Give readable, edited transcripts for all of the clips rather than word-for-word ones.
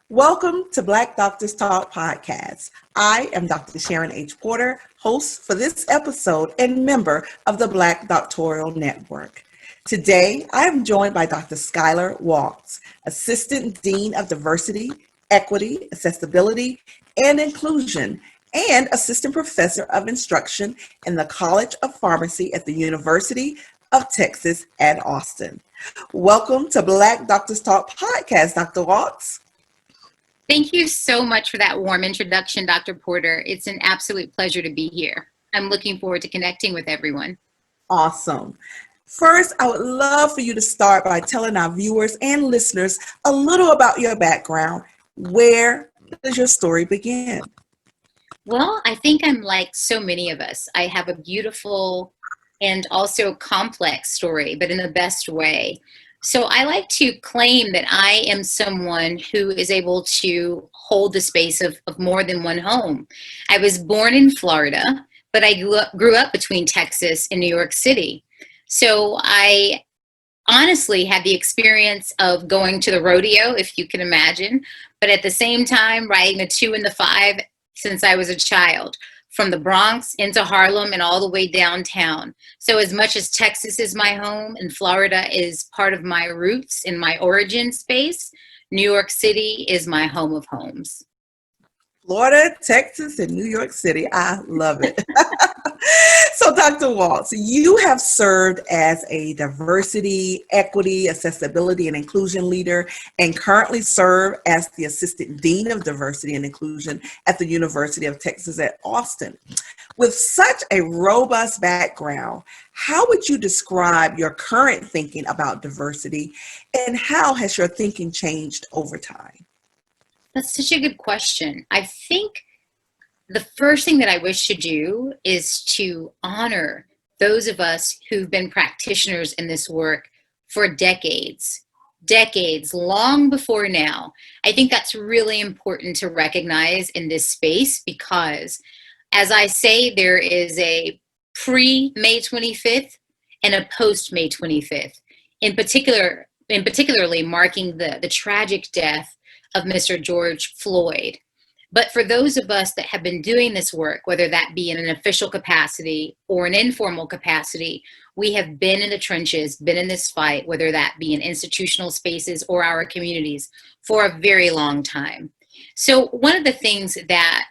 Welcome to Black Doctors Talk Podcast. I am Dr. Sharon H. Porter, host for this episode and member of the Black Doctoral Network. Today, I am joined by Dr. Skyller Walkes, Assistant Dean of Diversity, Equity, Accessibility, and Inclusion, and Assistant Professor of Instruction in the College of Pharmacy at the University of Texas at Austin. Welcome to Black Doctors Talk Podcast, Dr. Walkes. Thank you so much for that warm introduction, Dr. Porter. It's an absolute pleasure to be here. I'm looking forward to connecting with everyone. Awesome. First, I would love for you to start by telling our viewers and listeners a little about your background. Where does your story begin? Well, I think I'm like so many of us. I have a beautiful and also complex story, but in the best way. So I like to claim that I am someone who is able to hold the space of more than one home. I was born in Florida, but I grew up between Texas and New York City. So I honestly had the experience of going to the rodeo, if you can imagine, but at the same time riding the 2 and the 5 since I was a child, from the Bronx into Harlem and all the way downtown. So as much as Texas is my home and Florida is part of my roots in my origin space, New York City is my home of homes. Florida, Texas, and New York City. I love it. So, Dr. Waltz, you have served as a diversity, equity, accessibility, and inclusion leader, and currently serve as the Assistant Dean of Diversity and Inclusion at the University of Texas at Austin. With such a robust background, how would you describe your current thinking about diversity, and how has your thinking changed over time? That's such a good question. I think the first thing that I wish to do is to honor those of us who've been practitioners in this work for decades, long before now. I think that's really important to recognize in this space because, as I say, there is a pre-May 25th and a post-May 25th, particularly marking the tragic death of Mr. George Floyd. But for those of us that have been doing this work, whether that be in an official capacity or an informal capacity, we have been in the trenches, been in this fight, whether that be in institutional spaces or our communities, for a very long time. So one of the things that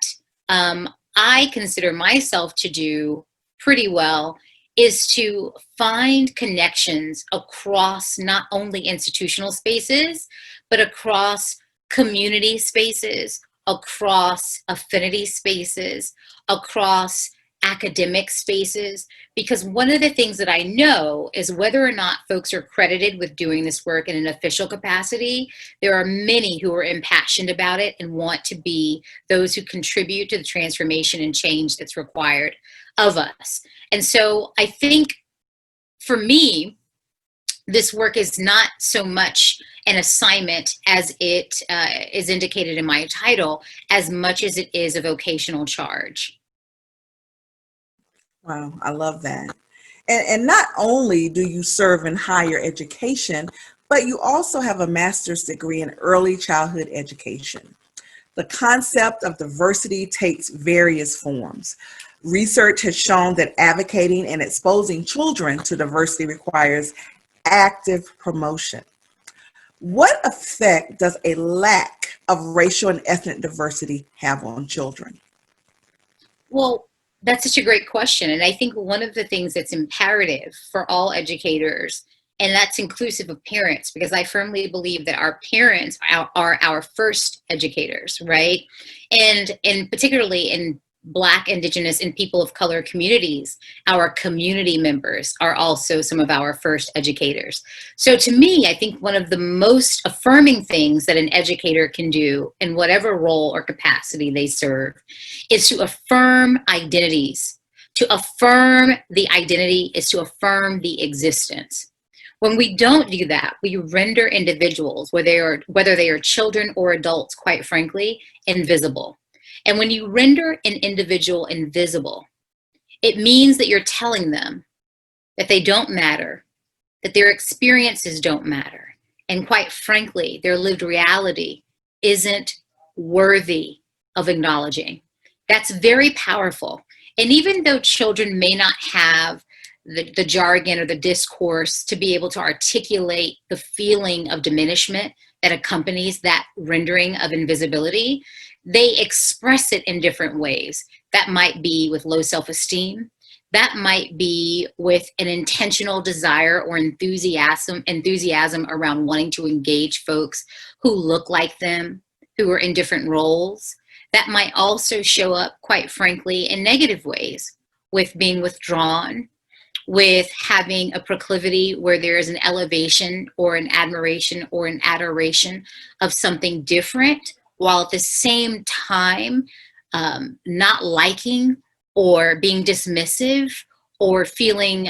I consider myself to do pretty well is to find connections across not only institutional spaces, but across community spaces, across affinity spaces, across academic spaces, because one of the things that I know is whether or not folks are credited with doing this work in an official capacity, there are many who are impassioned about it and want to be those who contribute to the transformation and change that's required of us. And so I think for me, this work is not so much an assignment as it is indicated in my title, as much as it is a vocational charge. Wow, I love that. And not only do you serve in higher education, but you also have a master's degree in early childhood education. The concept of diversity takes various forms. Research has shown that advocating and exposing children to diversity requires active promotion. What effect does a lack of racial and ethnic diversity have on children? Well, that's such a great question. And I think one of the things that's imperative for all educators, and that's inclusive of parents, because I firmly believe that our parents are our first educators, right? And particularly in Black, Indigenous, and people of color communities, our community members are also some of our first educators. So to me, I think one of the most affirming things that an educator can do in whatever role or capacity they serve is to affirm identities. To affirm the identity is to affirm the existence. When we don't do that, we render individuals, whether they are children or adults, quite frankly, invisible. And when you render an individual invisible, it means that you're telling them that they don't matter, that their experiences don't matter, and quite frankly, their lived reality isn't worthy of acknowledging. That's very powerful. And even though children may not have the jargon or the discourse to be able to articulate the feeling of diminishment that accompanies that rendering of invisibility, they express it in different ways. That might be with low self-esteem. That might be with an intentional desire or enthusiasm around wanting to engage folks who look like them, who are in different roles. That might also show up, quite frankly, in negative ways, with being withdrawn, with having a proclivity where there is an elevation or an admiration or an adoration of something different, while at the same time not liking or being dismissive or feeling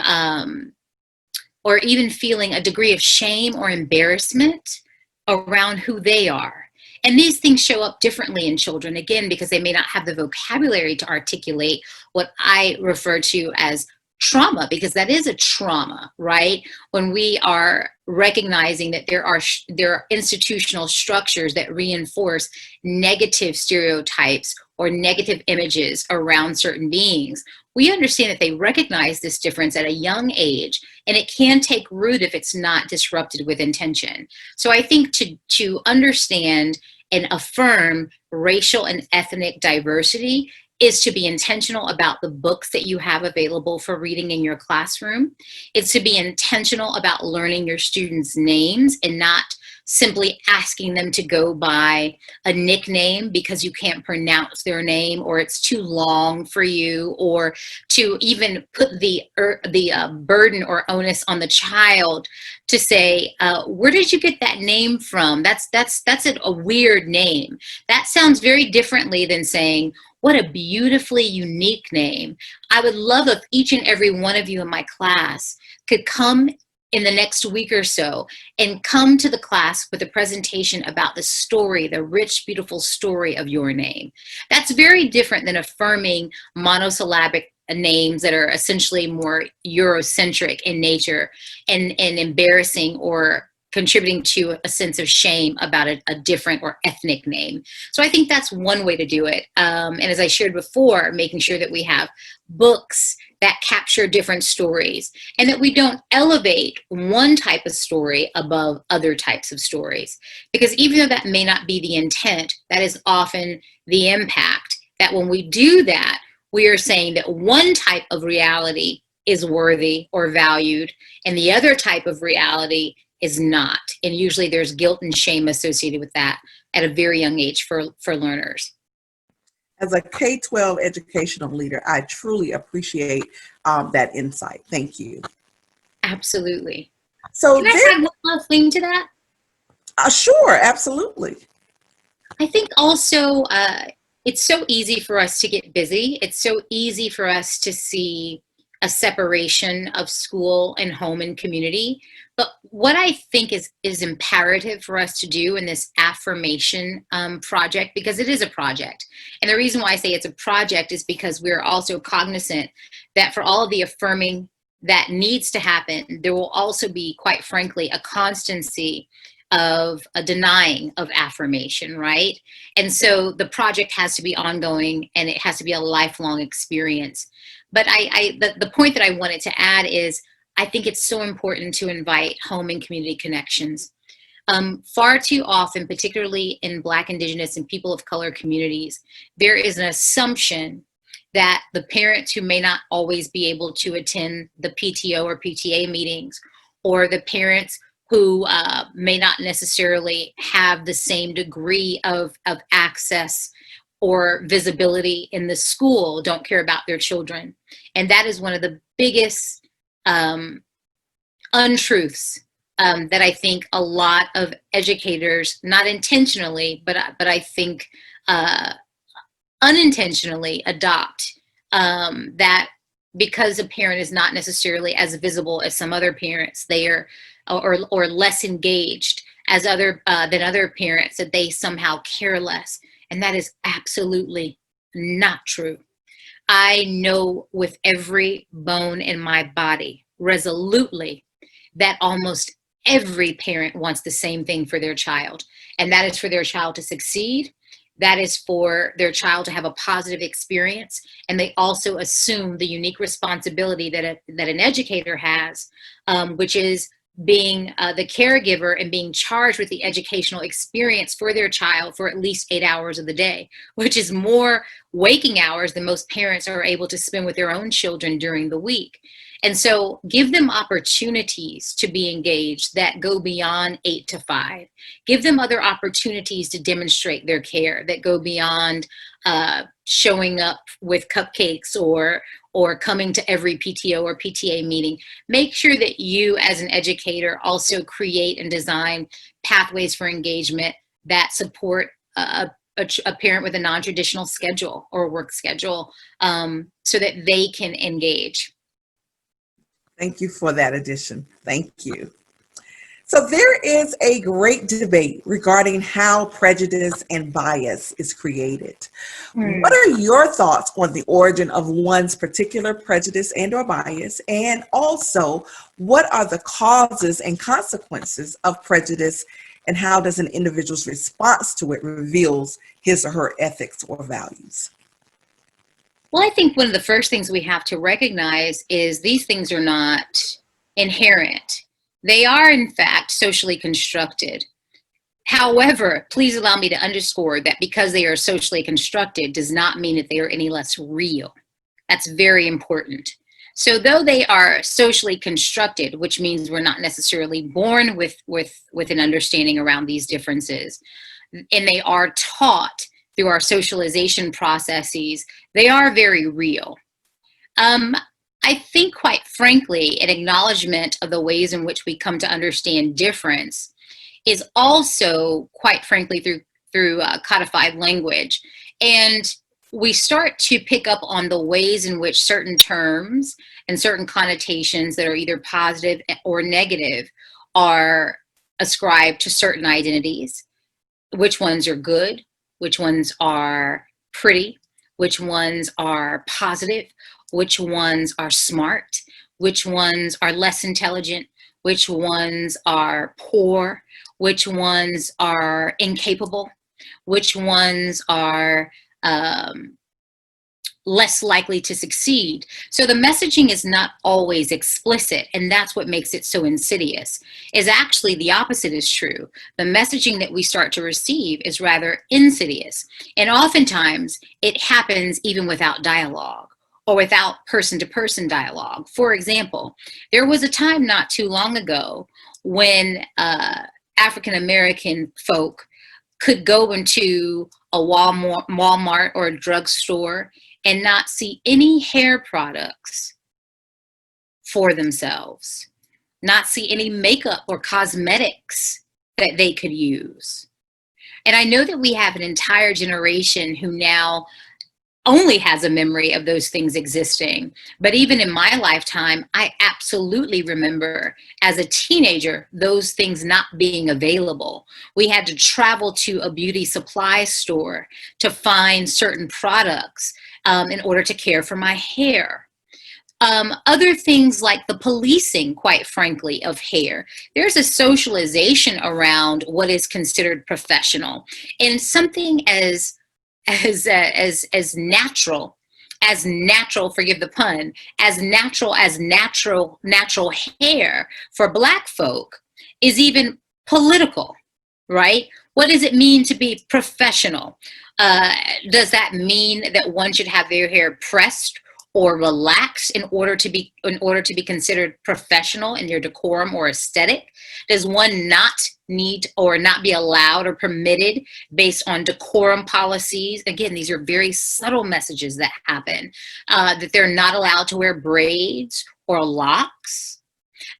or even feeling a degree of shame or embarrassment around who they are. And these things show up differently in children, again, because they may not have the vocabulary to articulate what I refer to as trauma, because that is a trauma, right? When we are recognizing that there are institutional structures that reinforce negative stereotypes or negative images around certain beings, we understand that they recognize this difference at a young age, and it can take root if it's not disrupted with intention. So I think to understand and affirm racial and ethnic diversity is to be intentional about the books that you have available for reading in your classroom. It's to be intentional about learning your students' names and not simply asking them to go by a nickname because you can't pronounce their name or it's too long for you, or to even put the burden or onus on the child to say, where did you get that name from? That's a weird name. That sounds very differently than saying, what a beautifully unique name. I would love if each and every one of you in my class could come in the next week or so and come to the class with a presentation about the story, the rich, beautiful story of your name. That's very different than affirming monosyllabic names that are essentially more Eurocentric in nature and embarrassing or contributing to a sense of shame about a different or ethnic name. So I think that's one way to do it. And as I shared before, making sure that we have books that capture different stories and that we don't elevate one type of story above other types of stories. Because even though that may not be the intent, that is often the impact, that when we do that, we are saying that one type of reality is worthy or valued and the other type of reality is not. And usually there's guilt and shame associated with that at a very young age for learners. As a K-12 educational leader, I truly appreciate that insight. Thank you. Absolutely. So can I add one more thing to that? Sure, absolutely. I think also it's so easy for us to get busy. It's so easy for us to see a separation of school and home and community. But what I think is imperative for us to do in this affirmation project, because it is a project. And the reason why I say it's a project is because we're also cognizant that for all of the affirming that needs to happen, there will also be, quite frankly, a constancy of a denying of affirmation, right? And so the project has to be ongoing and it has to be a lifelong experience. But the point that I wanted to add is I think it's so important to invite home and community connections. Far too often, particularly in Black, Indigenous, and people of color communities, there is an assumption that the parents who may not always be able to attend the PTO or PTA meetings, or the parents who may not necessarily have the same degree of access or visibility in the school, don't care about their children. And that is one of the biggest untruths that I think a lot of educators, not intentionally, but I think unintentionally adopt, that because a parent is not necessarily as visible as some other parents, they are or less engaged as than other parents, that they somehow care less. And that is absolutely not true. I know with every bone in my body resolutely that almost every parent wants the same thing for their child, and that is for their child to succeed. That is for their child to have a positive experience. And they also assume the unique responsibility that an educator has, which is being the caregiver and being charged with the educational experience for their child for at least 8 hours of the day, which is more waking hours than most parents are able to spend with their own children during the week. And so give them opportunities to be engaged that go beyond 8 to 5. Give them other opportunities to demonstrate their care that go beyond showing up with cupcakes or coming to every PTO or PTA meeting. Make sure that you as an educator also create and design pathways for engagement that support a parent with a non-traditional schedule or work schedule, so that they can engage. Thank you for that addition. Thank you. So there is a great debate regarding how prejudice and bias is created. What are your thoughts on the origin of one's particular prejudice and or bias? And also, what are the causes and consequences of prejudice, and how does an individual's response to it reveals his or her ethics or values? Well, I think one of the first things we have to recognize is these things are not inherent. They are, in fact, socially constructed. However, please allow me to underscore that because they are socially constructed does not mean that they are any less real. That's very important. So though they are socially constructed, which means we're not necessarily born with an understanding around these differences, and they are taught through our socialization processes, they are very real. I think, quite frankly, an acknowledgement of the ways in which we come to understand difference is also, quite frankly, through codified language. And we start to pick up on the ways in which certain terms and certain connotations that are either positive or negative are ascribed to certain identities. Which ones are good, which ones are pretty, which ones are positive, which ones are smart, which ones are less intelligent, which ones are poor, which ones are incapable, which ones are less likely to succeed. So the messaging is not always explicit, and that's what makes it so insidious. Is actually the opposite is true. The messaging that we start to receive is rather insidious, and oftentimes it happens even without dialogue or without person-to-person dialogue. For example, there was a time not too long ago when African-American folk could go into a Walmart or a drugstore and not see any hair products for themselves, not see any makeup or cosmetics that they could use. And I know that we have an entire generation who now only has a memory of those things existing. But even in my lifetime, I absolutely remember as a teenager, those things not being available. We had to travel to a beauty supply store to find certain products in order to care for my hair. Other things like the policing, quite frankly, of hair. There's a socialization around what is considered professional, and something as natural, forgive the pun, as natural hair for Black folk is even political, right? What does it mean to be professional? Does that mean that one should have their hair pressed or relaxed in order to be considered professional in their decorum or aesthetic? Does one not need or not be allowed or permitted based on decorum policies? Again, these are very subtle messages that happen, that they're not allowed to wear braids or locks.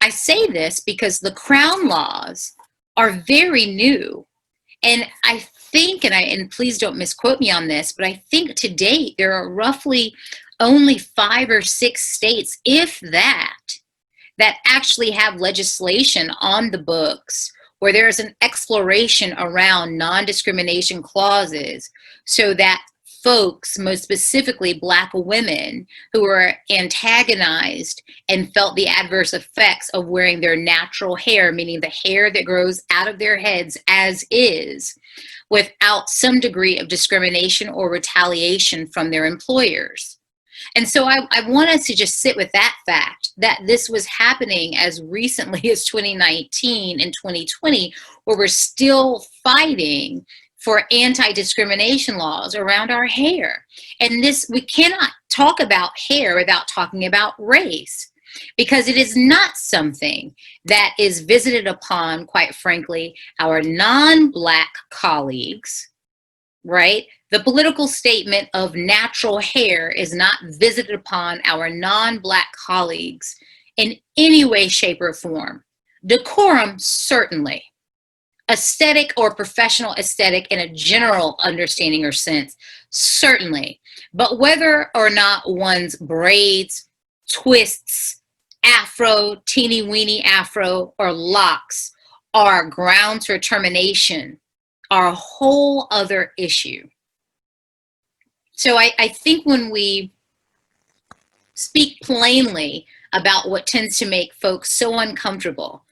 I say this because the Crown laws are very new. And I think, and please don't misquote me on this, but I think to date there are roughly only 5 or 6 states, if that actually have legislation on the books where there's an exploration around non-discrimination clauses so that folks, most specifically Black women, who were antagonized and felt the adverse effects of wearing their natural hair, meaning the hair that grows out of their heads as is, without some degree of discrimination or retaliation from their employers. And so I want us to just sit with that fact that this was happening as recently as 2019 and 2020, where we're still fighting for anti-discrimination laws around our hair. And this, we cannot talk about hair without talking about race, because it is not something that is visited upon, quite frankly, our non-Black colleagues, right? The political statement of natural hair is not visited upon our non-Black colleagues in any way, shape, or form. Decorum, certainly. Aesthetic or professional aesthetic in a general understanding or sense, certainly. But whether or not one's braids, twists, afro, teeny weeny afro, or locks are grounds for termination are a whole other issue. So I think when we speak plainly about what tends to make folks so uncomfortable,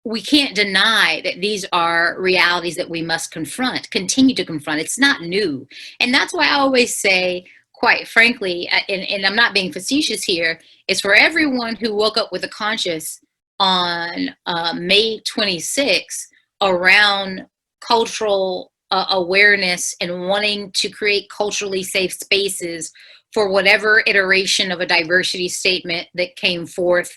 we can't deny that these are realities that we must confront, continue to confront. It's not new. And that's why I always say, quite frankly, and I'm not being facetious here, is for everyone who woke up with a conscience on May 26th around cultural awareness and wanting to create culturally safe spaces for whatever iteration of a diversity statement that came forth,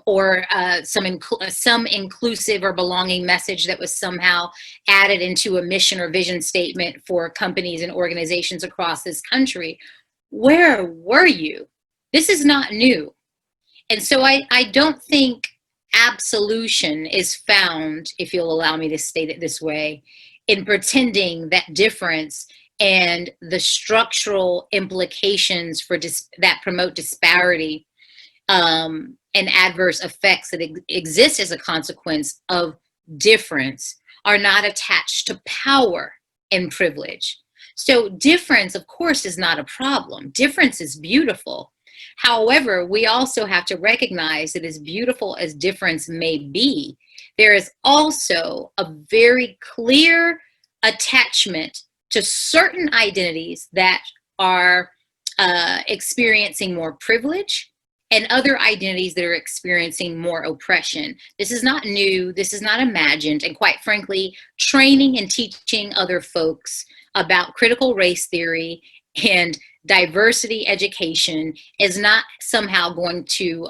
or some inclusive or belonging message that was somehow added into a mission or vision statement for companies and organizations across this country. Where were you? This is not new. And so I don't think absolution is found, if you'll allow me to state it this way, in pretending that difference and the structural implications for that promote disparity and adverse effects that exist as a consequence of difference are not attached to power and privilege. So difference, of course, is not a problem. Difference is beautiful. However, we also have to recognize that as beautiful as difference may be, there is also a very clear attachment to certain identities that are experiencing more privilege and other identities that are experiencing more oppression. This is not new, this is not imagined, and quite frankly, training and teaching other folks about critical race theory and diversity education is not somehow going to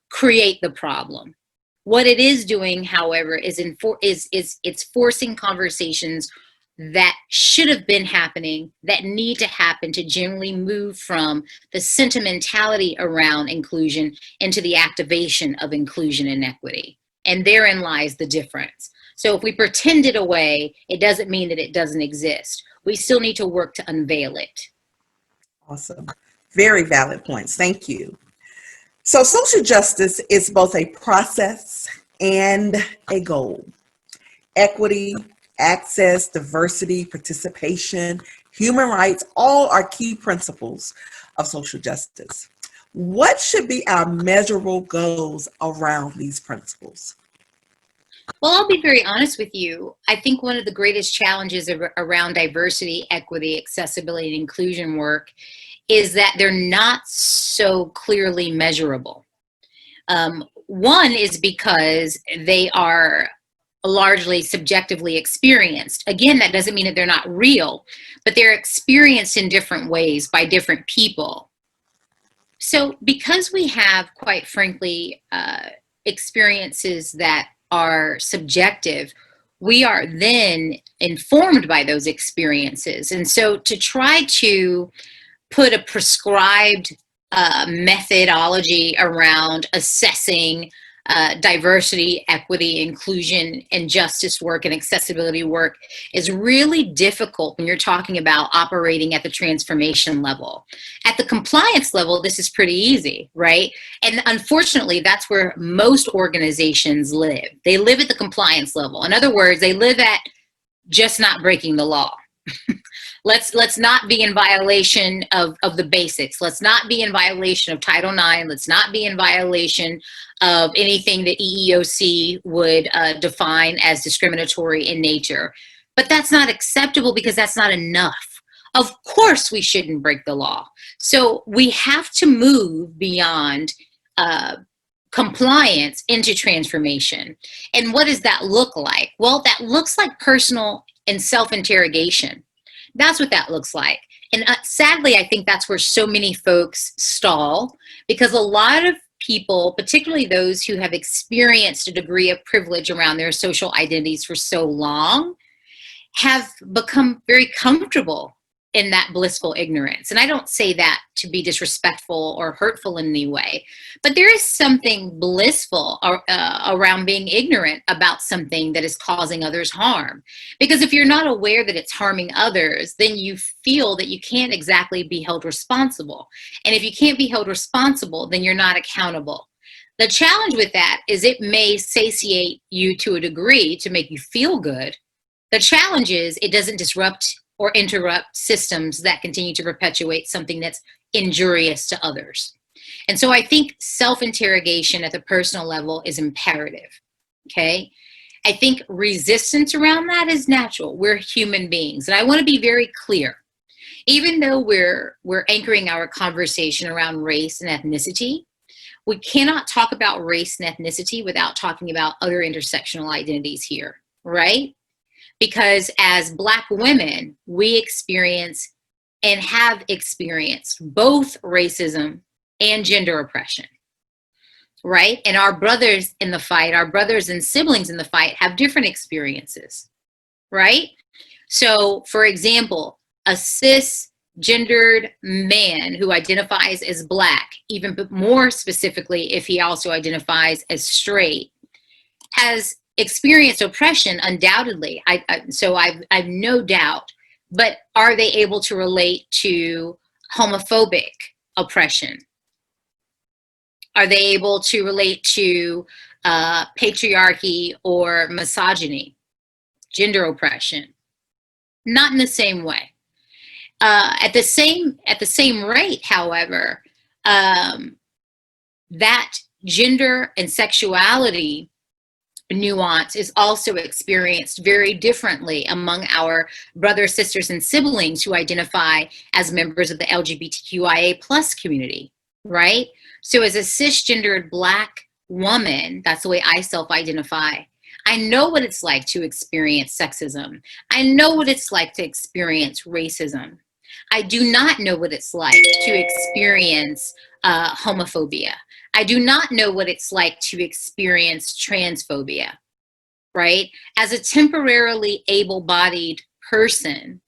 create the problem. What it is doing, however, is it's forcing conversations that should have been happening, that need to happen to generally move from the sentimentality around inclusion into the activation of inclusion and equity. And therein lies the difference. So if we pretend it away, it doesn't mean that it doesn't exist. We still need to work to unveil it. Awesome. Very valid points. Thank you. So social justice is both a process and a goal. Equity, access, diversity, participation, human rights, all are key principles of social justice. What should be our measurable goals around these principles? Well, I'll be very honest with you. I think one of the greatest challenges around diversity, equity, accessibility, and inclusion work is that they're not so clearly measurable. One is because they are largely subjectively experienced. Again, that doesn't mean that they're not real, but they're experienced in different ways by different people. So because we have, quite frankly, experiences that are subjective, we are then informed by those experiences. And so to try to put a prescribed methodology around assessing diversity, equity, inclusion, and justice work and accessibility work is really difficult when you're talking about operating at the transformation level. At the compliance level, this is pretty easy, right? And unfortunately, that's where most organizations live. They live at the compliance level. In other words, they live at just not breaking the law. Let's not be in violation of the basics. Let's not be in violation of Title IX. Let's not be in violation of anything that EEOC would define as discriminatory in nature. But that's not acceptable because that's not enough. Of course, we shouldn't break the law. So we have to move beyond compliance into transformation. And what does that look like? Well, that looks like personal and self-interrogation. That's what that looks like. And sadly, I think that's where so many folks stall, because a lot of people, particularly those who have experienced a degree of privilege around their social identities for so long, have become very comfortable in that blissful ignorance. And I don't say that to be disrespectful or hurtful in any way, but there is something blissful around being ignorant about something that is causing others harm. Because if you're not aware that it's harming others, then you feel that you can't exactly be held responsible. And if you can't be held responsible, then you're not accountable. The challenge with that is it may satiate you to a degree to make you feel good. The challenge is it doesn't disrupt or interrupt systems that continue to perpetuate something that's injurious to others. And so I think self-interrogation at the personal level is imperative, okay? I think resistance around that is natural. We're human beings. And I want to be very clear. Even though we're anchoring our conversation around race and ethnicity, we cannot talk about race and ethnicity without talking about other intersectional identities here, right? Because as Black women, we experience and have experienced both racism and gender oppression, right? And our brothers in the fight, our brothers and siblings in the fight have different experiences, right? So, for example, a cisgendered man who identifies as Black, even more specifically if he also identifies as straight, has experienced oppression, undoubtedly. So I've no doubt. But are they able to relate to homophobic oppression? Are they able to relate to patriarchy or misogyny, gender oppression? Not in the same way. At the same rate, however, that gender and sexuality nuance is also experienced very differently among our brothers, sisters, and siblings who identify as members of the LGBTQIA plus community, right? So as a cisgendered Black woman, that's the way I self-identify, I know what it's like to experience sexism. I know what it's like to experience racism. I do not know what it's like to experience homophobia. I do not know what it's like to experience transphobia, right? As a temporarily able-bodied person,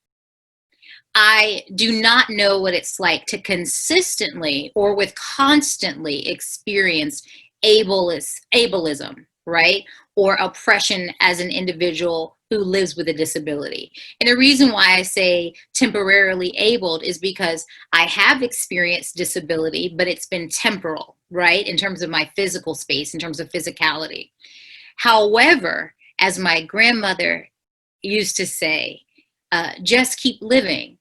I do not know what it's like to consistently or with constantly experience ableism, right? Or oppression as an individual who lives with a disability. And the reason why I say temporarily abled is because I have experienced disability, but it's been temporal, right? In terms of my physical space, in terms of physicality. However, as my grandmother used to say, just keep living.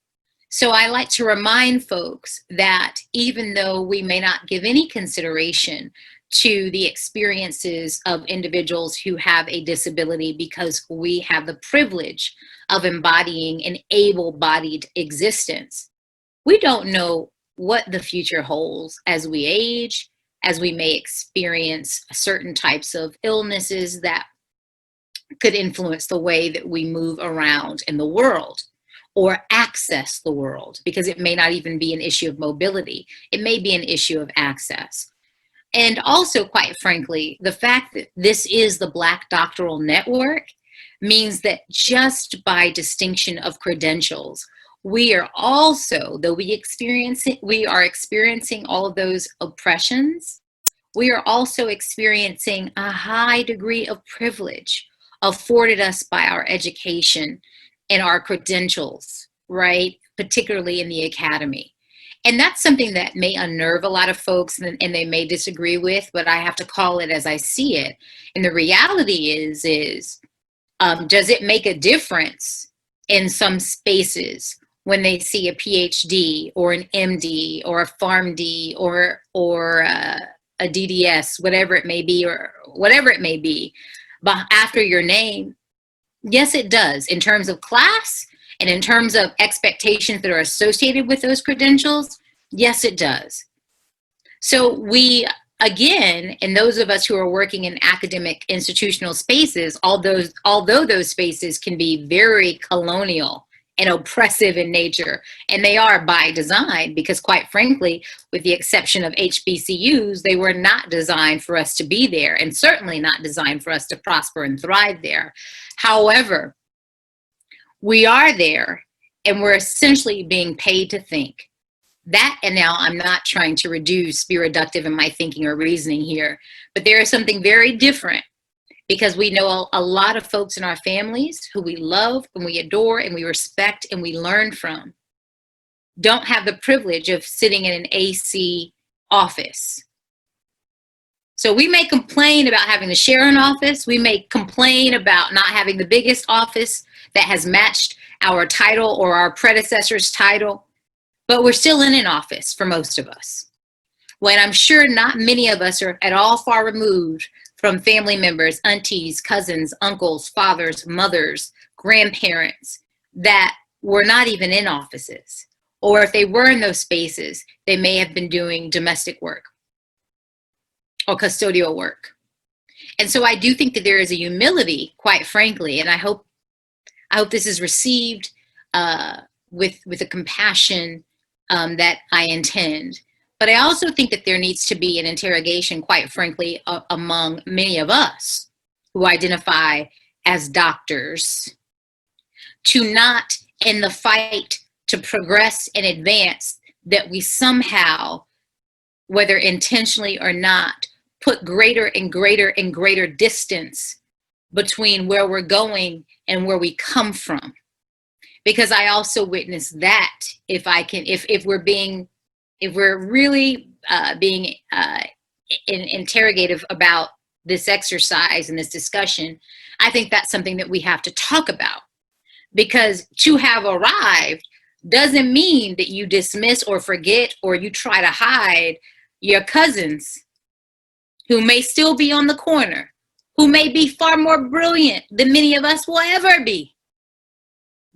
So I like to remind folks that even though we may not give any consideration to the experiences of individuals who have a disability because we have the privilege of embodying an able-bodied existence, we don't know what the future holds as we age, as we may experience certain types of illnesses that could influence the way that we move around in the world or access the world, because it may not even be an issue of mobility. It may be an issue of access. And also, quite frankly, the fact that this is the Black Doctoral Network means that just by distinction of credentials, we are also, though we are experiencing all of those oppressions, we are also experiencing a high degree of privilege afforded us by our education and our credentials, right? Particularly in the academy. And that's something that may unnerve a lot of folks and they may disagree with, but I have to call it as I see it. And the reality is does it make a difference in some spaces when they see a PhD or an MD or a PharmD or a DDS, whatever it may be, but after your name? Yes, it does, in terms of class and in terms of expectations that are associated with those credentials. Yes, it does. So we, again, and those of us who are working in academic institutional spaces, although those spaces can be very colonial and oppressive in nature, and they are by design, because quite frankly, with the exception of HBCUs, they were not designed for us to be there, and certainly not designed for us to prosper and thrive there. However, we are there, and we're essentially being paid to think. That, and now I'm not trying to be reductive in my thinking or reasoning here, but there is something very different, because we know a lot of folks in our families who we love and we adore and we respect and we learn from don't have the privilege of sitting in an AC office. So we may complain about having to share an office. We may complain about not having the biggest office that has matched our title or our predecessor's title, but we're still in an office for most of us. When I'm sure not many of us are at all far removed from family members, aunties, cousins, uncles, fathers, mothers, grandparents that were not even in offices. Or if they were in those spaces, they may have been doing domestic work or custodial work. And so I do think that there is a humility, quite frankly, and I hope this is received with the compassion that I intend. But I also think that there needs to be an interrogation, quite frankly, among many of us who identify as doctors, to not, in the fight to progress and advance, that we somehow, whether intentionally or not, put greater and greater and greater distance between where we're going and where we come from. Because I also witness that if we're really being interrogative about this exercise and this discussion, I think that's something that we have to talk about. Because to have arrived doesn't mean that you dismiss or forget or you try to hide your cousins who may still be on the corner, who may be far more brilliant than many of us will ever be.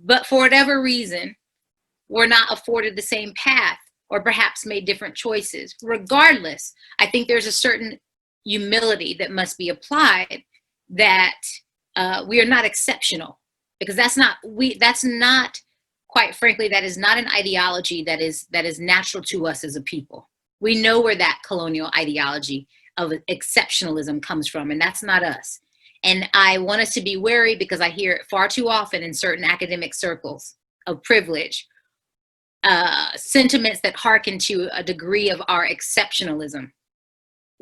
But for whatever reason, we're not afforded the same path, or perhaps made different choices. Regardless, I think there's a certain humility that must be applied, that we are not exceptional, because that's not, quite frankly, that is not an ideology that is natural to us as a people. We know where that colonial ideology of exceptionalism comes from, and that's not us. And I want us to be wary, because I hear it far too often in certain academic circles of privilege, sentiments that hearken to a degree of our exceptionalism,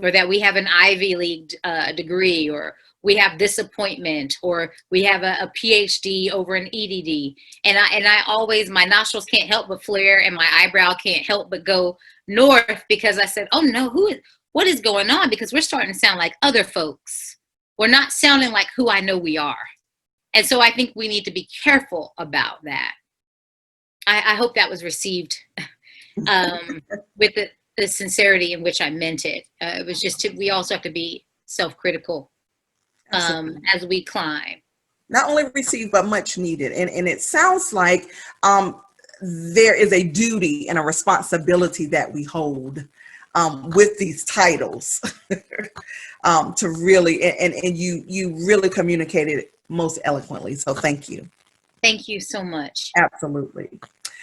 or that we have an Ivy League degree, or we have this appointment, or we have a PhD over an EDD. And I always, my nostrils can't help but flare and my eyebrow can't help but go north, because I said, oh no, what is going on? Because we're starting to sound like other folks. We're not sounding like who I know we are. And so I think we need to be careful about that. I hope that was received with the sincerity in which I meant it. It was just we also have to be self-critical as we climb. Not only received, but much needed. And it sounds like there is a duty and a responsibility that we hold with these titles to really, and you really communicated it most eloquently. So thank you. Thank you so much. Absolutely.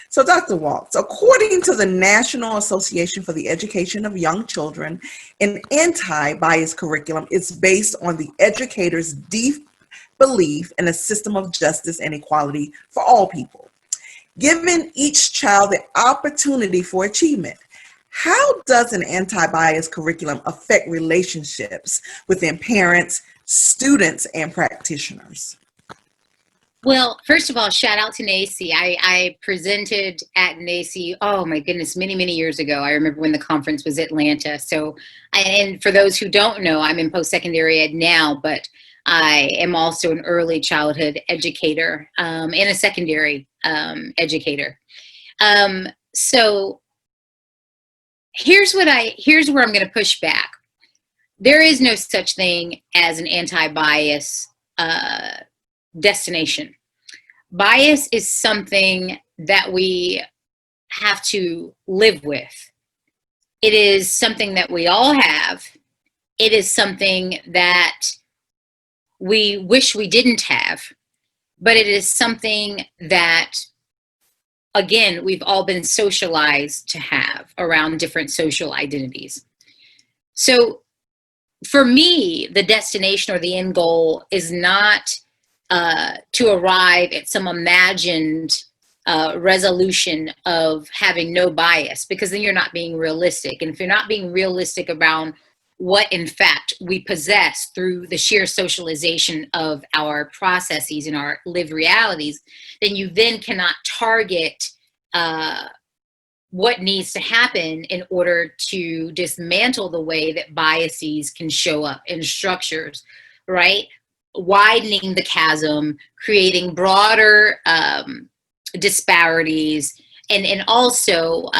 So Dr. Walkes, according to the National Association for the Education of Young Children, an anti-bias curriculum is based on the educator's deep belief in a system of justice and equality for all people, giving each child the opportunity for achievement. How does an anti-bias curriculum affect relationships within parents, students, and practitioners? Well, first of all, shout out to NACCE. I presented at NACCE, oh my goodness, many, many years ago. I remember when the conference was Atlanta. So, and for those who don't know, I'm in post-secondary ed now, but I am also an early childhood educator and a secondary educator. So here's where I'm going to push back. There is no such thing as an anti-bias destination. Bias is something that we have to live with. It is something that we all have. It is something that we wish we didn't have, but it is something that, again, we've all been socialized to have around different social identities. So for me, the destination or the end goal is not to arrive at some imagined resolution of having no bias, because then you're not being realistic. And if you're not being realistic around what in fact we possess through the sheer socialization of our processes and our lived realities, then you then cannot target what needs to happen in order to dismantle the way that biases can show up in structures, right? Widening the chasm, creating broader disparities, and also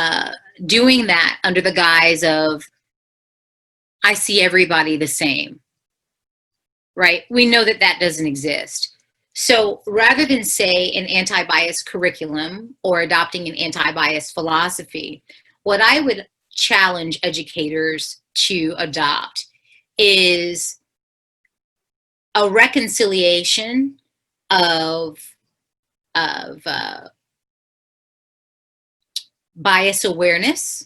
doing that under the guise of, I see everybody the same, right? We know that that doesn't exist. So rather than say an anti-bias curriculum or adopting an anti-bias philosophy, what I would challenge educators to adopt is a reconciliation of bias awareness.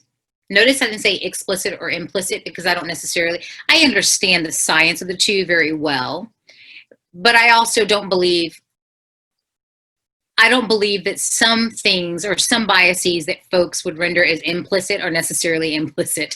Notice I didn't say explicit or implicit, because I understand the science of the two very well, but I also don't believe that some things or some biases that folks would render as implicit are necessarily implicit.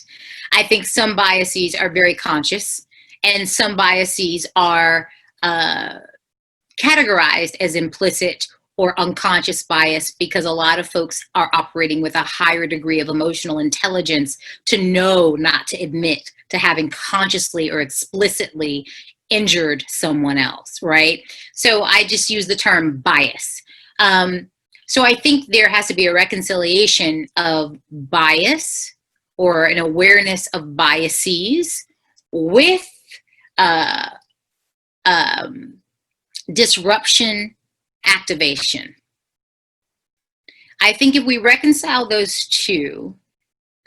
I think some biases are very conscious, and some biases are categorized as implicit or unconscious bias because a lot of folks are operating with a higher degree of emotional intelligence to know not to admit to having consciously or explicitly injured someone else, right? So I just use the term bias. So I think there has to be a reconciliation of bias or an awareness of biases with disruption activation. I think if we reconcile those two,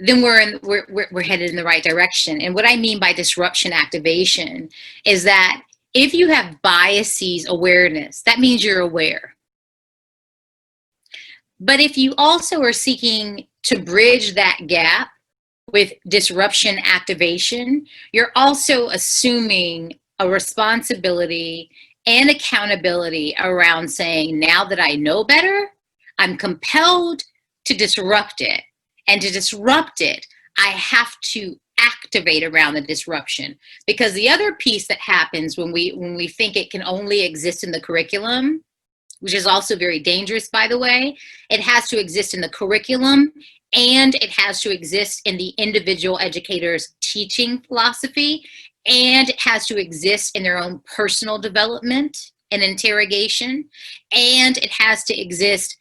then we're headed in the right direction. And what I mean by disruption activation is that if you have biases awareness, that means you're aware. But if you also are seeking to bridge that gap with disruption activation, you're also assuming a responsibility and accountability around saying, now that I know better, I'm compelled to disrupt it. And to disrupt it, I have to activate around the disruption. Because the other piece that happens when we think it can only exist in the curriculum, which is also very dangerous, by the way, it has to exist in the curriculum, and it has to exist in the individual educator's teaching philosophy, and it has to exist in their own personal development and interrogation, and it has to exist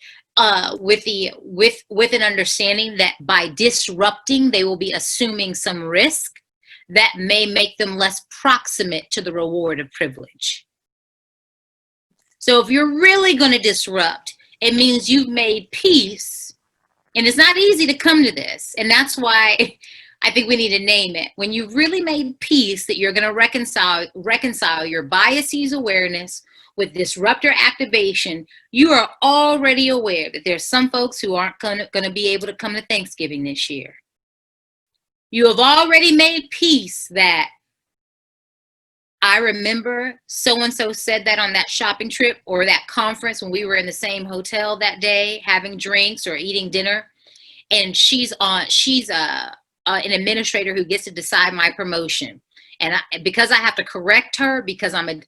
with an understanding that by disrupting, they will be assuming some risk that may make them less proximate to the reward of privilege. So if you're really going to disrupt, it means you've made peace. And it's not easy to come to this. And that's why I think we need to name it. When you've really made peace that you're going to reconcile your biases awareness with disruptor activation, you are already aware that there's some folks who aren't going to be able to come to Thanksgiving this year. You have already made peace that I remember so-and-so said that on that shopping trip or that conference when we were in the same hotel that day, having drinks or eating dinner. And she's an administrator who gets to decide my promotion. And because I have to correct her because I'm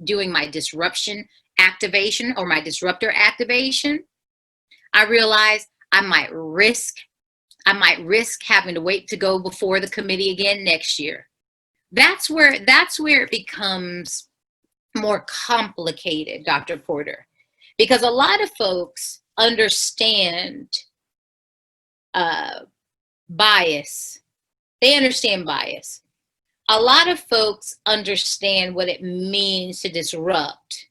doing my disruption activation or my disruptor activation, I realize I might risk having to wait to go before the committee again next year. That's where it becomes more complicated, Dr. Porter, because a lot of folks understand bias. They understand bias. A lot of folks understand what it means to disrupt.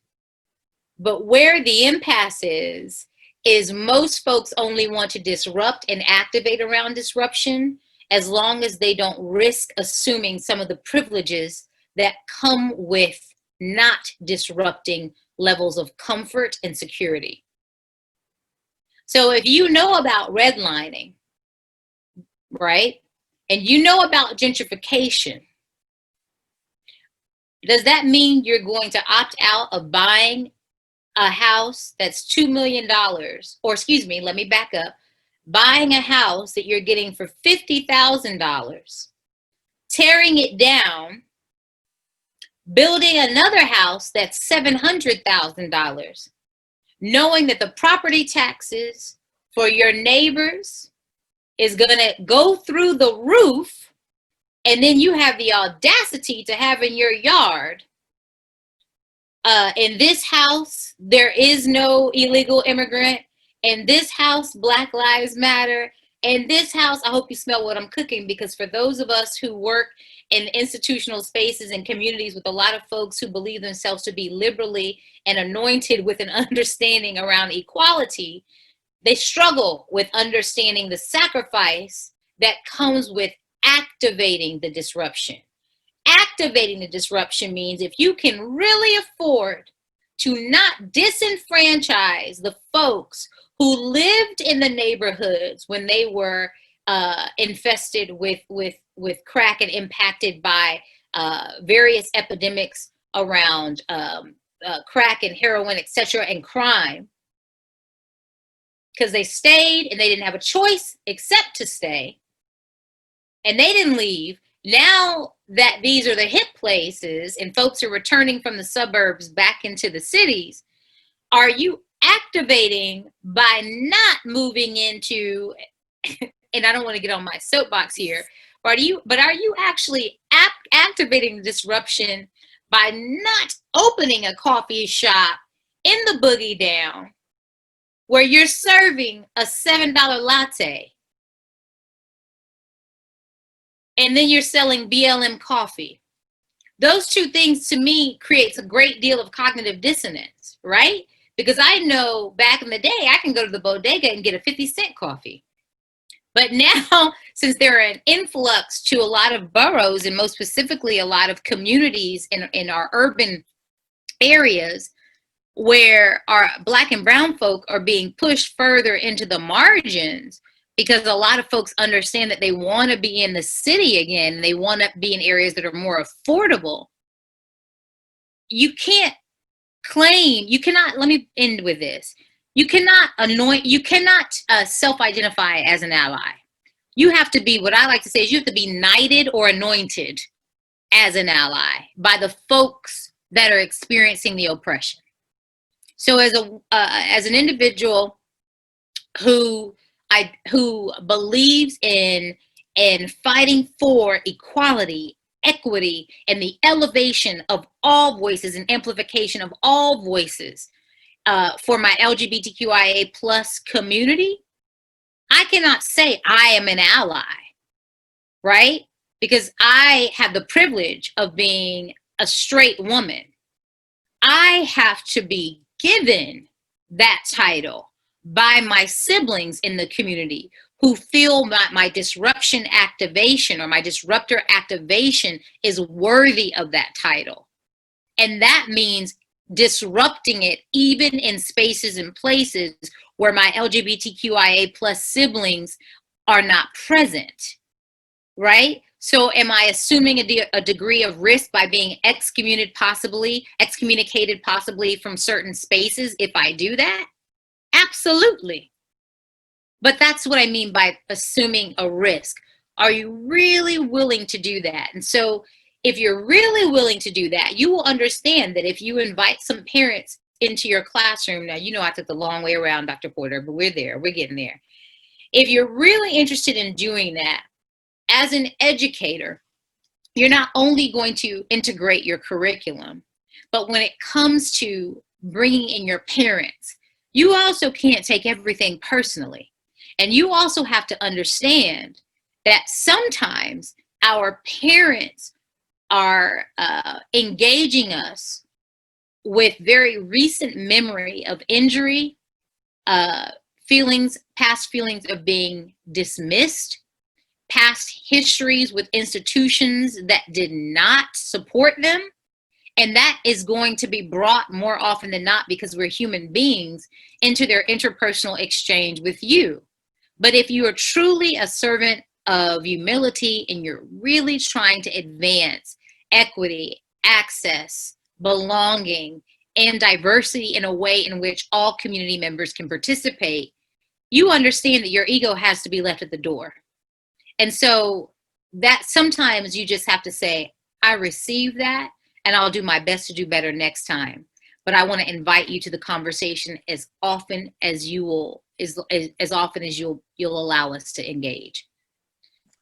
But where the impasse is most folks only want to disrupt and activate around disruption as long as they don't risk assuming some of the privileges that come with not disrupting levels of comfort and security. So if you know about redlining, right, and you know about gentrification, does that mean you're going to opt out of buying a house that's $2 million? Or excuse me, let me back up. Buying a house that you're getting for $50,000, tearing it down, building another house that's $700,000, knowing that the property taxes for your neighbors is going to go through the roof, and then you have the audacity to have in your yard, in this house, there is no illegal immigrant. In this house, Black Lives Matter. In this house, I hope you smell what I'm cooking, because for those of us who work in institutional spaces and communities with a lot of folks who believe themselves to be liberally and anointed with an understanding around equality, they struggle with understanding the sacrifice that comes with activating the disruption. Activating the disruption means if you can really afford to not disenfranchise the folks who lived in the neighborhoods when they were infested with crack and impacted by various epidemics around crack and heroin, etc., and crime, because they stayed and they didn't have a choice except to stay, and they didn't leave. Now that these are the hip places and folks are returning from the suburbs back into the cities, are you activating by not moving into, and I don't want to get on my soapbox here, but are you actually activating the disruption by not opening a coffee shop in the boogie down where you're serving a $7 latte and then you're selling BLM coffee? Those two things to me creates a great deal of cognitive dissonance, right? Because I know back in the day, I can go to the bodega and get a 50-cent coffee. But now, since there are an influx to a lot of boroughs, and most specifically a lot of communities in our urban areas, where our Black and brown folk are being pushed further into the margins, because a lot of folks understand that they want to be in the city again. They want to be in areas that are more affordable. You can't claim, you cannot, let me end with this. You cannot self-identify as an ally. You have to be, what I like to say is you have to be knighted or anointed as an ally by the folks that are experiencing the oppression. So as an individual who believes in fighting for equality, equity, and the elevation of all voices and amplification of all voices for my LGBTQIA plus community, I cannot say I am an ally, right? Because I have the privilege of being a straight woman. I have to be given that title by my siblings in the community who feel my disruption activation or my disruptor activation is worthy of that title. And that means disrupting it even in spaces and places where my LGBTQIA plus siblings are not present, right? So am I assuming a degree of risk by being excommunicated possibly from certain spaces if I do that? Absolutely. But that's what I mean by assuming a risk. Are you really willing to do that? And so if you're really willing to do that, you will understand that if you invite some parents into your classroom, now, you know, I took the long way around, Dr. Porter, but we're getting there. If you're really interested in doing that, as an educator, you're not only going to integrate your curriculum, but when it comes to bringing in your parents, you also can't take everything personally. And you also have to understand that sometimes our parents are engaging us with very recent memory of injury, past feelings of being dismissed, past histories with institutions that did not support them. And that is going to be brought more often than not, because we're human beings, into their interpersonal exchange with you. But if you are truly a servant of humility and you're really trying to advance equity, access, belonging, and diversity in a way in which all community members can participate, you understand that your ego has to be left at the door. And so that sometimes you just have to say, I receive that, and I'll do my best to do better next time. But I want to invite you to the conversation as often as you'll allow us to engage.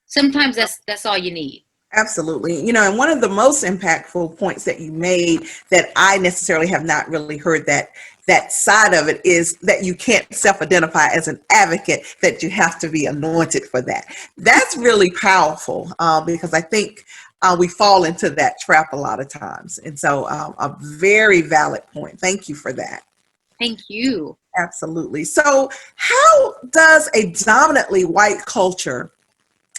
Sometimes that's all you need. Absolutely. And one of the most impactful points that you made that I necessarily have not really heard that side of it is that you can't self-identify as an advocate, that you have to be anointed for that. That's really powerful because I think we fall into that trap a lot of times. And so a very valid point. Thank you for that. Thank you. Absolutely. So how does a dominantly white culture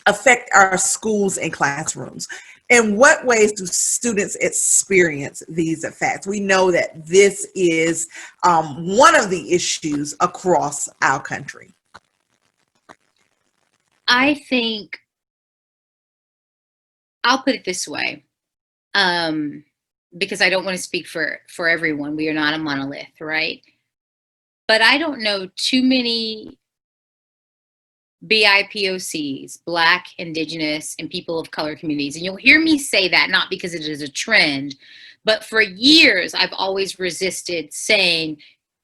affect our schools and classrooms? In what ways do students experience these effects? We know that this is one of the issues across our country. I think I'll put it this way, because I don't want to speak for everyone. We are not a monolith, right? But I don't know too many BIPOCs, Black, Indigenous, and people of color communities. And you'll hear me say that not because it is a trend, but for years I've always resisted saying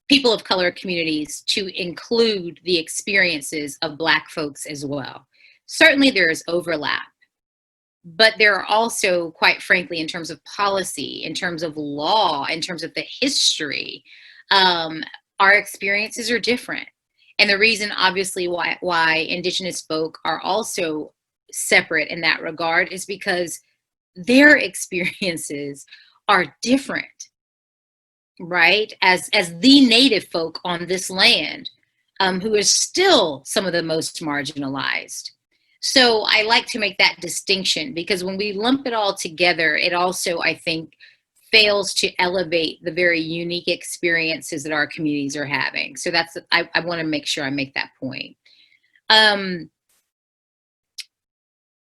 people of color communities to include the experiences of Black folks as well. Certainly there is overlap, but there are also, quite frankly, in terms of policy, in terms of law, in terms of the history, our experiences are different. And the reason, obviously, why Indigenous folk are also separate in that regard is because their experiences are different, right? As the native folk on this land, who is still some of the most marginalized. So I like to make that distinction, because when we lump it all together, it also, I think, fails to elevate the very unique experiences that our communities are having. So that's, I want to make sure I make that point.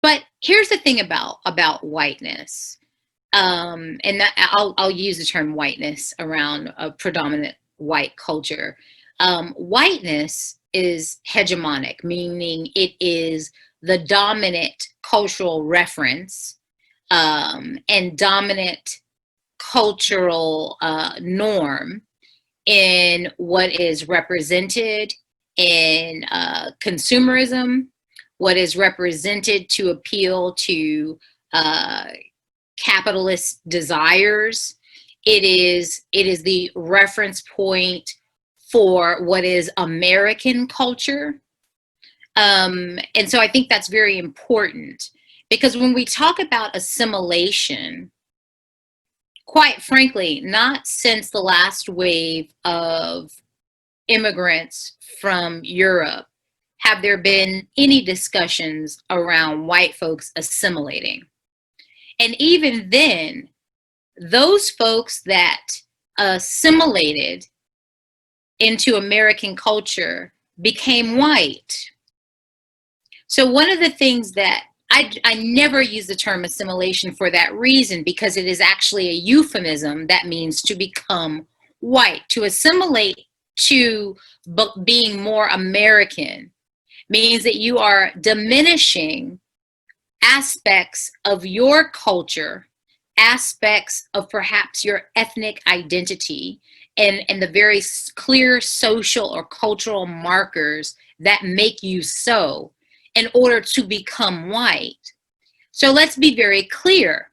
But here's the thing about whiteness, and that, I'll use the term whiteness around a predominant white culture. Whiteness is hegemonic, meaning it is the dominant cultural reference and dominant cultural norm in what is represented in consumerism, what is represented to appeal to capitalist desires. It is the reference point for what is American culture. And so I think that's very important, because when we talk about assimilation, quite frankly, not since the last wave of immigrants from Europe have there been any discussions around white folks assimilating. And even then, those folks that assimilated into American culture became white. So one of the things that I never use the term assimilation for that reason, because it is actually a euphemism that means to become white. To assimilate to being more American means that you are diminishing aspects of your culture, aspects of perhaps your ethnic identity, and the very clear social or cultural markers that make you so, in order to become white. So let's be very clear.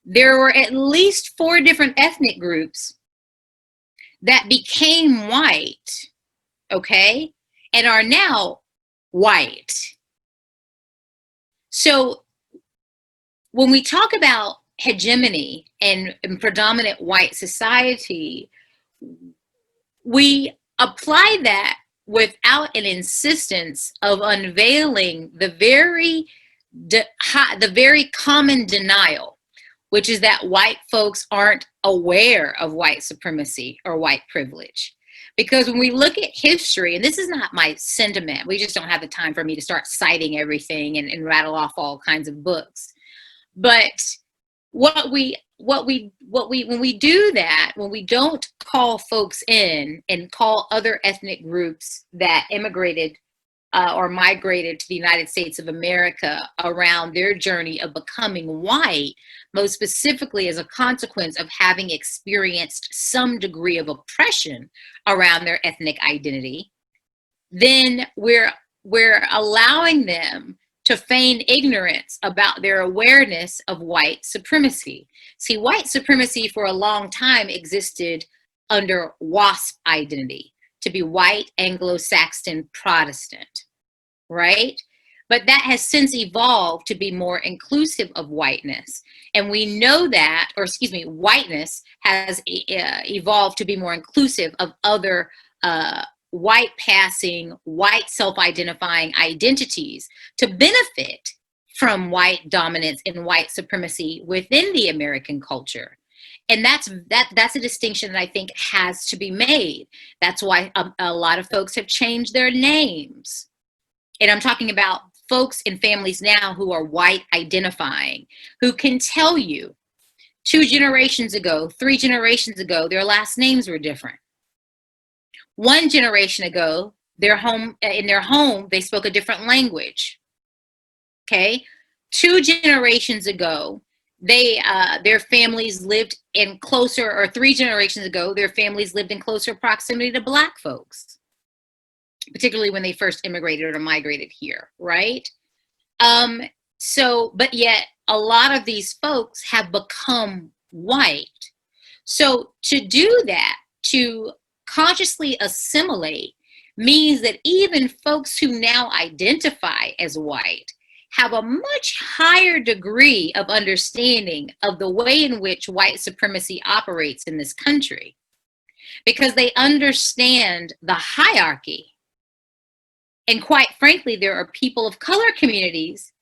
There were at least 4 different ethnic groups that became white, okay, and are now white. So when we talk about hegemony and predominant white society, we apply that without an insistence of unveiling the very common denial, which is that white folks aren't aware of white supremacy or white privilege. Because when we look at history, and this is not my sentiment, we just don't have the time for me to start citing everything and rattle off all kinds of books. But when we do that, when we don't call folks in and call other ethnic groups that immigrated or migrated to the United States of America around their journey of becoming white, most specifically as a consequence of having experienced some degree of oppression around their ethnic identity, then we're allowing them to feign ignorance about their awareness of white supremacy. See, white supremacy for a long time existed under WASP identity, to be white, Anglo-Saxon, Protestant, right? But that has since evolved to be more inclusive of whiteness. And we know that, whiteness has evolved to be more inclusive of other white passing, white self-identifying identities to benefit from white dominance and white supremacy within the American culture. And that's a distinction that I think has to be made. That's why a lot of folks have changed their names. And I'm talking about folks and families now who are white identifying, who can tell you 2 generations ago, 3 generations ago, their last names were different. 1 generation ago, in their home, they spoke a different language. Okay? 2 generations ago, their families lived in closer, or 3 generations ago, their families lived in closer proximity to Black folks, particularly when they first immigrated or migrated here, right? But yet a lot of these folks have become white. So to do that, to consciously assimilate, means that even folks who now identify as white have a much higher degree of understanding of the way in which white supremacy operates in this country, because they understand the hierarchy. And quite frankly, there are people of color communities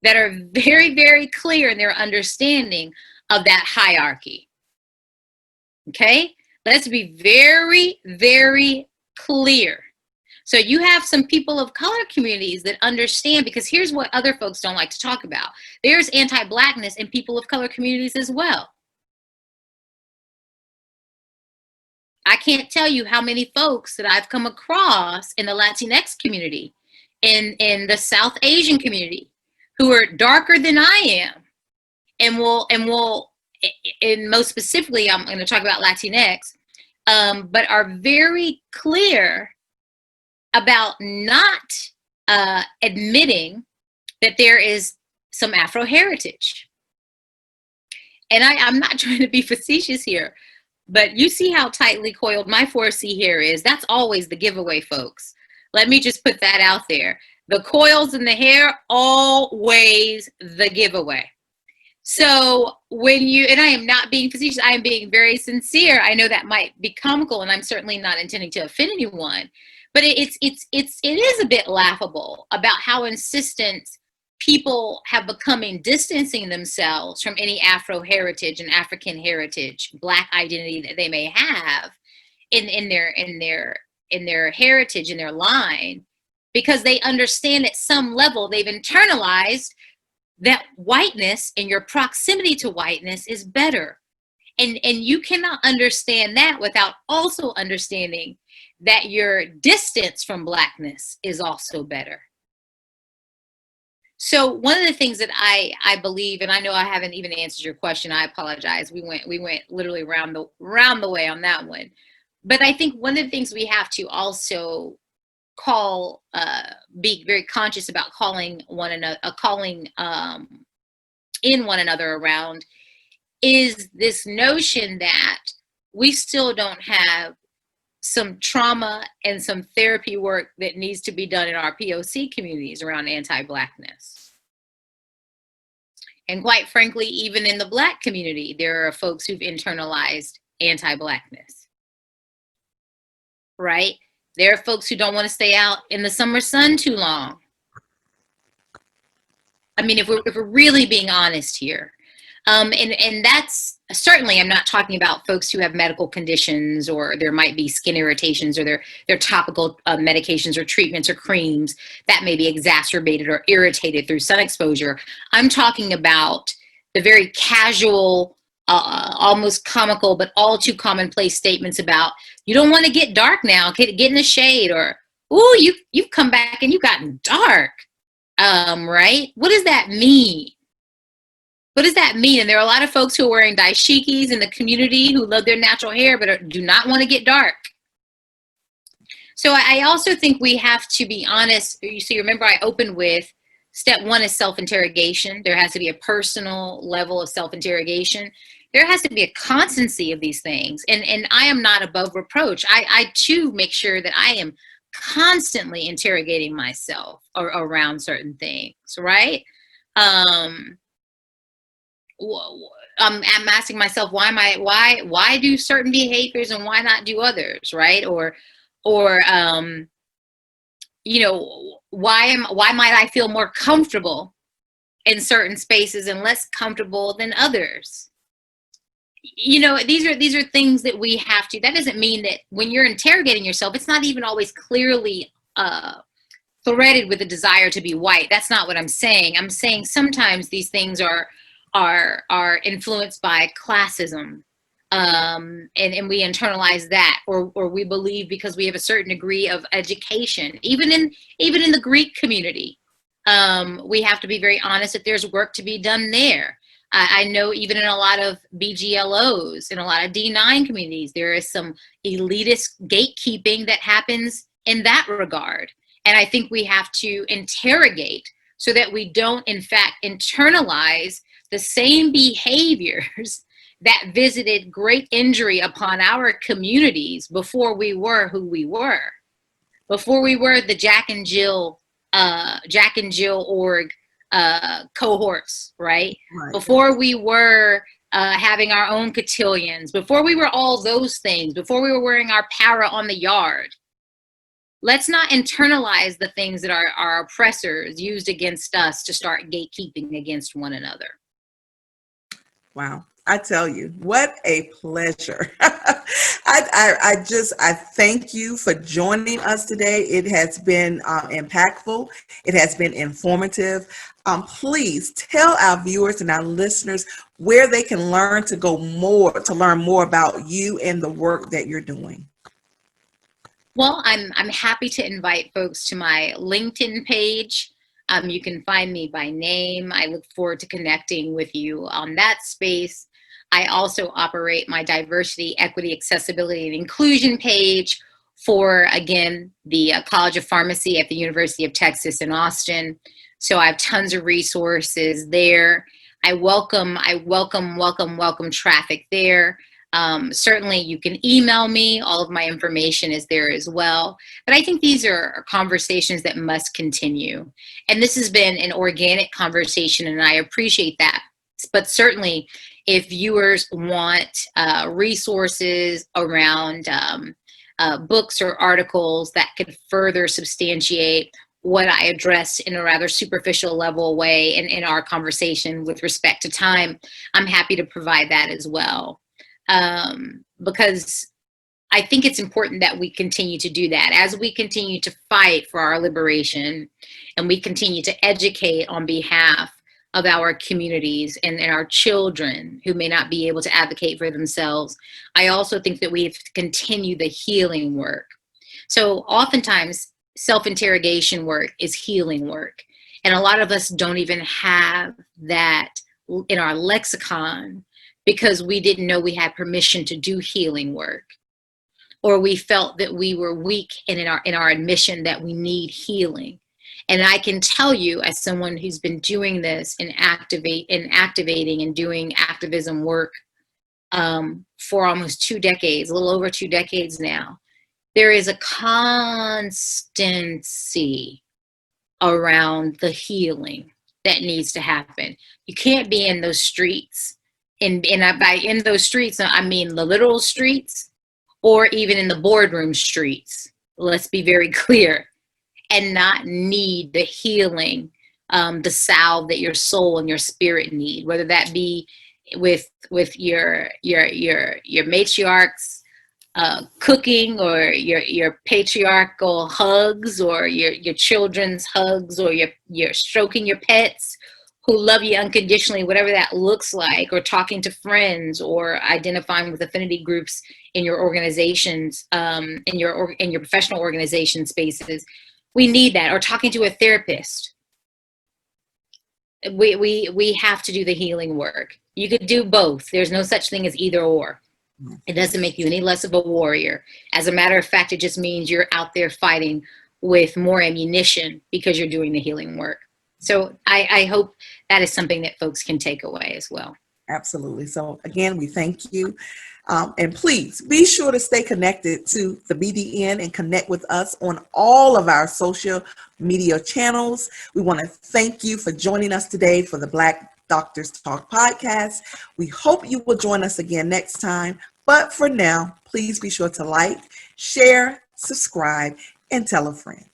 that are very, very clear in their understanding of that hierarchy. Okay? Let's be very, very clear. So you have some people of color communities that understand, because here's what other folks don't like to talk about. There's anti-Blackness in people of color communities as well. I can't tell you how many folks that I've come across in the Latinx community, in the South Asian community, who are darker than I am, and most specifically, I'm going to talk about Latinx, but are very clear about not admitting that there is some Afro heritage. And I'm not trying to be facetious here, but you see how tightly coiled my 4C hair is. That's always the giveaway, folks. Let me just put that out there. The coils in the hair, always the giveaway. So and I am not being facetious, I am being very sincere. I know that might be comical, and I'm certainly not intending to offend anyone, but it is a bit laughable about how insistent people have become in distancing themselves from any Afro heritage and African heritage, Black identity that they may have in their heritage, in their line, because they understand at some level they've internalized that whiteness and your proximity to whiteness is better. And you cannot understand that without also understanding that your distance from Blackness is also better. So one of the things that I believe, and I know I haven't even answered your question, I apologize. We went literally round the way on that one. But I think one of the things we have to also be very conscious about calling one another, in one another around is this notion that we still don't have some trauma and some therapy work that needs to be done in our POC communities around anti-Blackness. And quite frankly, even in the Black community, there are folks who've internalized anti-Blackness, right? There are folks who don't want to stay out in the summer sun too long. I mean, if we're really being honest here, and that's certainly, I'm not talking about folks who have medical conditions, or there might be skin irritations, or their topical medications or treatments or creams that may be exacerbated or irritated through sun exposure. I'm talking about the very casual, almost comical, but all too commonplace statements about, you don't want to get dark now, get in the shade, or, ooh, you've come back and you've gotten dark, right? What does that mean? What does that mean? And there are a lot of folks who are wearing dashikis in the community who love their natural hair, but do not want to get dark. So I also think we have to be honest. So you remember I opened with step one is self-interrogation. There has to be a personal level of self-interrogation. There has to be a constancy of these things. And I am not above reproach. I too make sure that I am constantly interrogating myself around certain things, right? I'm asking myself, why do certain behaviors and why not do others, right? Or you know, why might I feel more comfortable in certain spaces and less comfortable than others? You know, these are things that we have to. That doesn't mean that when you're interrogating yourself, it's not even always clearly threaded with a desire to be white. That's not what I'm saying. I'm saying sometimes these things are influenced by classism, and we internalize that, or we believe because we have a certain degree of education, even in the Greek community, we have to be very honest that there's work to be done there. I know even in a lot of BGLOs, in a lot of D9 communities, there is some elitist gatekeeping that happens in that regard. And I think we have to interrogate so that we don't, in fact, internalize the same behaviors that visited great injury upon our communities before we were who we were, before we were the Jack and Jill org cohorts, right? Before we were having our own cotillions, before we were all those things, before we were wearing our para on the yard. Let's not internalize the things that our oppressors used against us to start gatekeeping against one another. Wow. I tell you, what a pleasure. I thank you for joining us today. It has been impactful. It has been informative. Please tell our viewers and our listeners where they can learn more about you and the work that you're doing. Well, I'm happy to invite folks to my LinkedIn page. You can find me by name. I look forward to connecting with you on that space. I also operate my diversity, equity, accessibility, and inclusion page for, again, the College of Pharmacy at the University of Texas in Austin. So I have tons of resources there. I welcome traffic there. Certainly you can email me. All of my information is there as well. But I think these are conversations that must continue. And this has been an organic conversation, and I appreciate that. But certainly if viewers want resources around books or articles that could further substantiate what I addressed in a rather superficial level way in our conversation with respect to time, I'm happy to provide that as well. Because I think it's important that we continue to do that as we continue to fight for our liberation, and we continue to educate on behalf of our communities and our children who may not be able to advocate for themselves. I also think that we have to continue the healing work. So oftentimes self-interrogation work is healing work. And a lot of us don't even have that in our lexicon, because we didn't know we had permission to do healing work, or we felt that we were weak in our admission that we need healing. And I can tell you, as someone who's been doing this and activating and doing activism work for almost 2 decades, a little over 2 decades now, there is a constancy around the healing that needs to happen. You can't be in those streets, and by in those streets, I mean the literal streets, or even in the boardroom streets. Let's be very clear, and not need the healing, the salve that your soul and your spirit need, whether that be with your matriarchs cooking, or your patriarchal hugs, or your children's hugs, or your stroking your pets who love you unconditionally, whatever that looks like, or talking to friends, or identifying with affinity groups in your organizations, in your professional organization spaces. We need that, or talking to a therapist. We have to do the healing work. You could do both. There's no such thing as either or. It doesn't make you any less of a warrior. As a matter of fact, it just means you're out there fighting with more ammunition because you're doing the healing work. So I hope that is something that folks can take away as well. Absolutely. So again, we thank you. And please be sure to stay connected to the BDN and connect with us on all of our social media channels. We want to thank you for joining us today for the Black Doctors Talk podcast. We hope you will join us again next time. But for now, please be sure to like, share, subscribe, and tell a friend.